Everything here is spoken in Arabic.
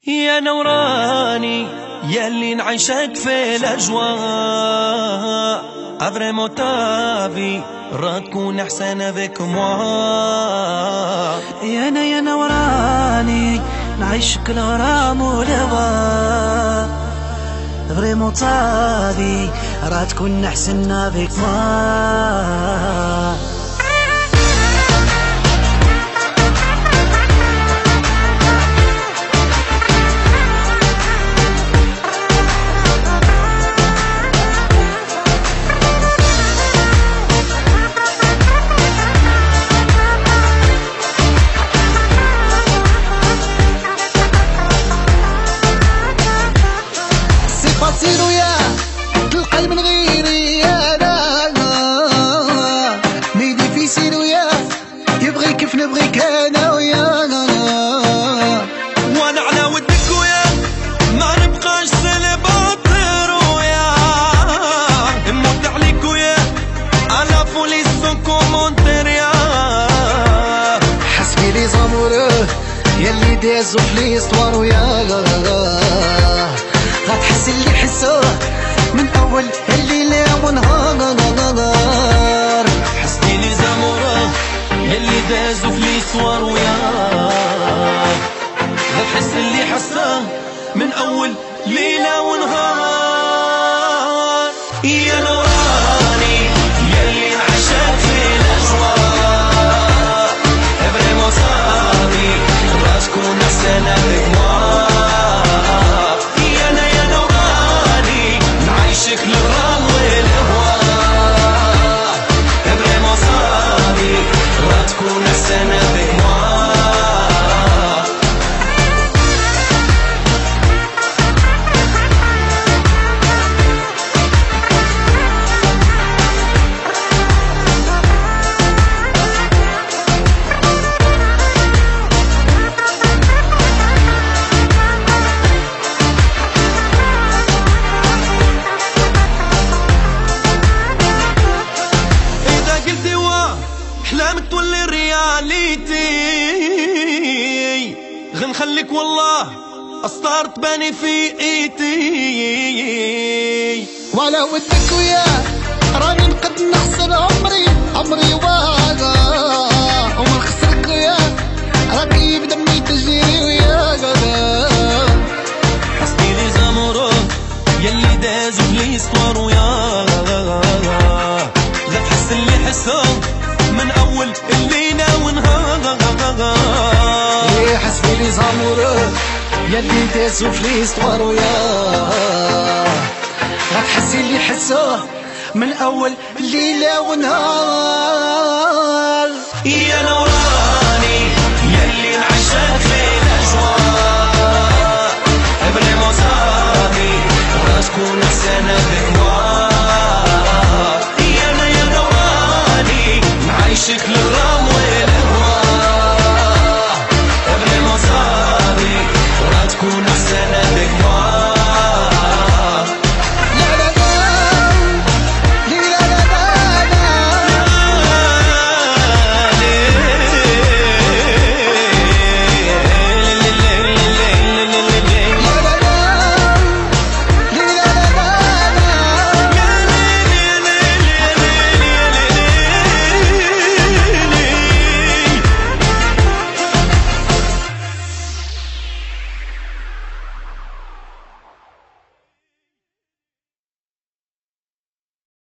يا نوراني ياللي نعيشك في الأجواء أفريمون تافي راه تكون أحسن افيك موا. يا نوراني نعيشك الغرام والهوا فريمون تافي راه تكون أحسن افيك موا. فاصيلو يا القلب من غيري انا ميدي في سيلو يا يبغيك كيف نبغيك انا ويا وانا على ودك ويا ما نبقاش سلباتر ويا نموت عليك ويا على فوليس سون كومونتير يا حسبي لي زاموره ياللي دازو في ليستوار ويا غتحس اللي حسوه من اول الليله ونهار. حسبي لي زاموره ياللي دازو في ليستوار ويا غتحس اللي حساه من اول ليله ونهار. يا نوراني ياللي نعيشك في الاجواء فريمون صافي راه تكون احسن افيك موا. الغرام والهواء فريمون صافي راه تكون أحسن افيك موا. أحلامك تولي رياليتي غنخليك والله أسطار تباني في ايتي. وعلى ودك ويا راني نقد نحسن عمري وانا ومن خسرك ويا راني بدمي تجري ويا حسبي لي زامورو ياللي دازو في ليستوار ويا لا تحس اللي حسهم من اول الليله ونهار. حسبي لي زاموره ياللي دازو في ليستوار ويا غتحسي اللي حسوه من اول الليله ونهار. يا نوراني